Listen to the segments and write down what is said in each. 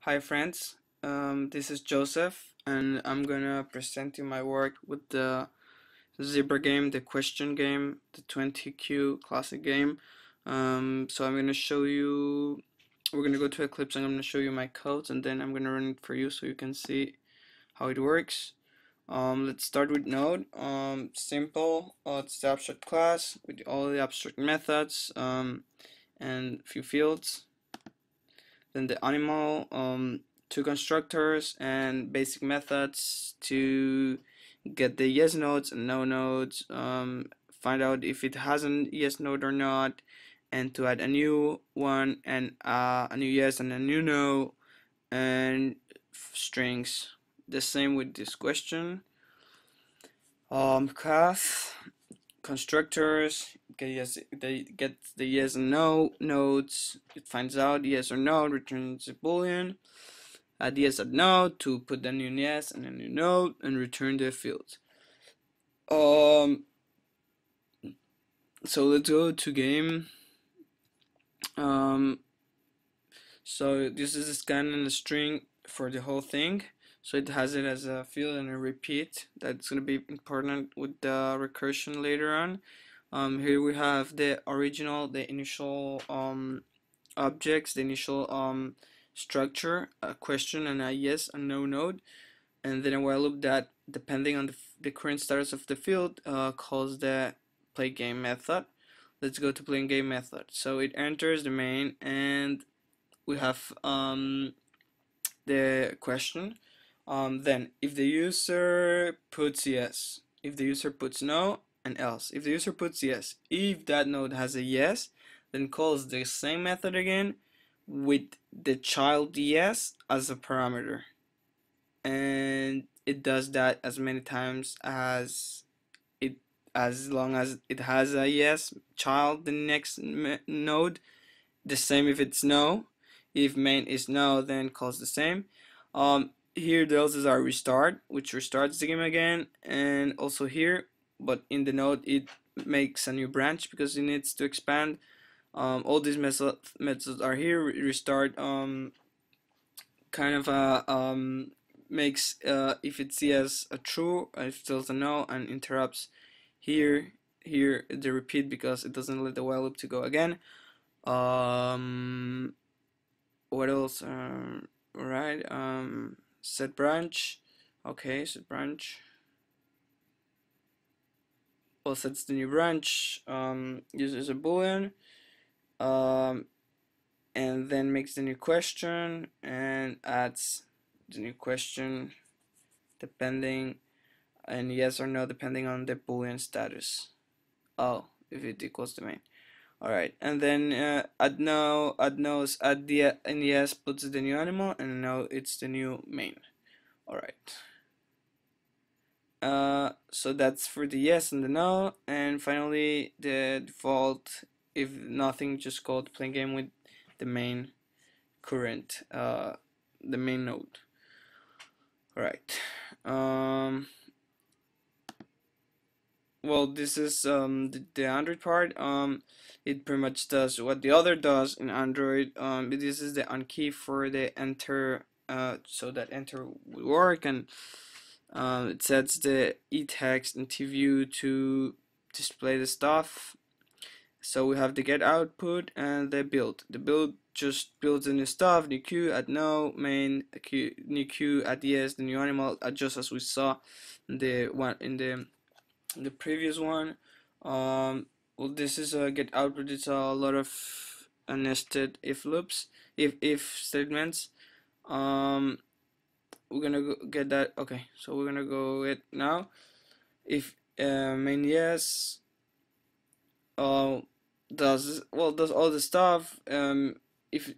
Hi friends, this is Joseph and I'm gonna present you my work with the zebra game, the question game, the 20Q classic game. So I'm gonna show you, we're gonna go to Eclipse, I'm gonna show you my codes and then I'm gonna run it for you so you can see how it works. Let's start with node. Simple, it's the abstract class with all the abstract methods and a few fields. Then the animal, two constructors and basic methods to get the yes nodes and no nodes, find out if it has a yes node or not, and to add a new one and a new yes and a new no, and strings. The same with this question. Class constructors they get the yes and no nodes. It finds out yes or no, returns a boolean. Add yes and no to put the new yes and a new no and return the field. So let's go to game. So this is a scan and a string for the whole thing. So it has it as a field and a repeat. That's gonna be important with the recursion later on. Here we have the original, the initial objects, the initial structure, a question and a yes and no node, and then a while loop that, depending on the current status of the field, calls the play game method. Let's go to play game method. So it enters the main, and we have the question. Then if the user puts yes, if the user puts no, and else. If the user puts yes, if that node has a yes, then calls the same method again with the child yes as a parameter, and it does that as many times it as long as it has a yes child the next node. The same if it's no. If main is no, then calls the same. Here the else is our restart, which restarts the game again, and also here, but in the node it makes a new branch because it needs to expand. All these methods are here. Restart kind of makes if it sees a true, if it tells a no, and interrupts here the repeat because it doesn't let the while loop to go again. What else? Right. Set branch. Okay, set branch. Well, sets the new branch. Uses a boolean. Um, and then makes the new question and adds the new question depending, and yes or no depending on the boolean status. Oh, if it equals the main. All right, and then add no, add no's, add the and yes puts the new animal, and no, it's the new main. All right. So that's for the yes and the no, and finally the default, if nothing, just called playing game with the main current, the main node. All right. Well, this is the Android part. It pretty much does what the other does in Android. This is the on key for the enter, so that enter would work, and it sets the e-text and tview to display the stuff. So we have the get output and the build. The build just builds the new stuff, new queue at no, main queue, new queue at yes, the new animal, just as we saw in the one in the previous one. Well, this is a get output. It's a lot of nested if loops, if statements. We're gonna get that. Okay, so we're gonna go it now. If main yes, does all the stuff. If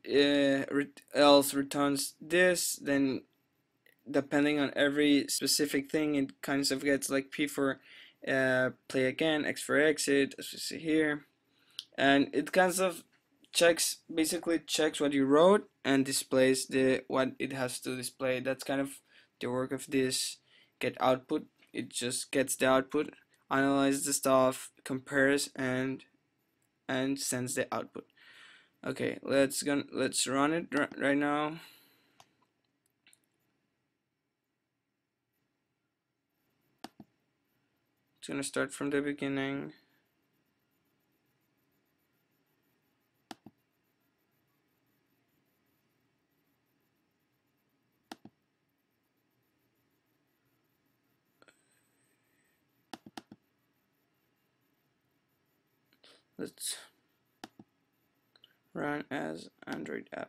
else returns this, then depending on every specific thing, it kind of gets like P for play again, X for exit, as you see here, and it kind of basically checks what you wrote and displays the what it has to display. That's kind of the work of this get output. It just gets the output, analyzes the stuff, compares, and sends the output. Okay, let's run it right now. It's gonna start from the beginning. Let's run as Android app.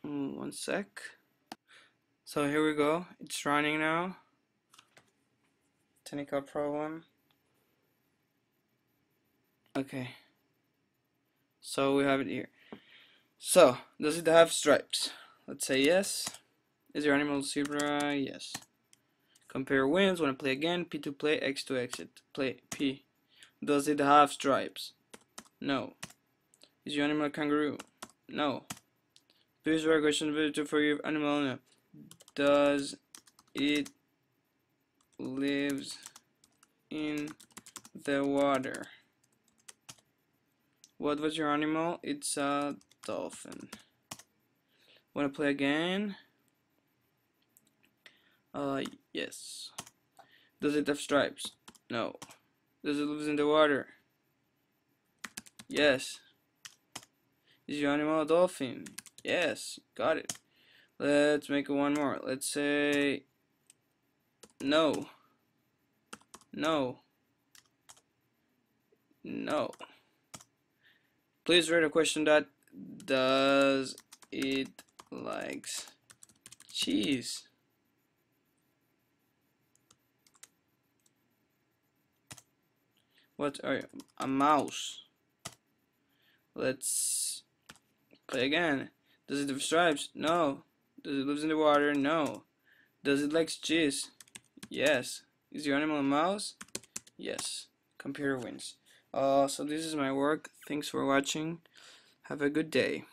One sec. So here we go. It's running now. Technical problem. Okay. So we have it here. So, does it have stripes? Let's say yes. Is your animal zebra? Yes. Compare wins. Wanna play again? P to play, X to exit. Play P. Does it have stripes? No. Is your animal a kangaroo? No. Please write a question for your animal. No. Does it lives in the water? What was your animal? It's a dolphin. Wanna play again? Yes. Does it have stripes? No. Does it live in the water? Yes. Is your animal a dolphin? Yes. Got it. Let's make it one more. Let's say no. No. No. Please write a question that does it likes cheese? What are you? A mouse. Let's play again. Does it have stripes? No. Does it live in the water? No. Does it like cheese? Yes. Is your animal a mouse? Yes. Computer wins. So this is my work. Thanks for watching. Have a good day.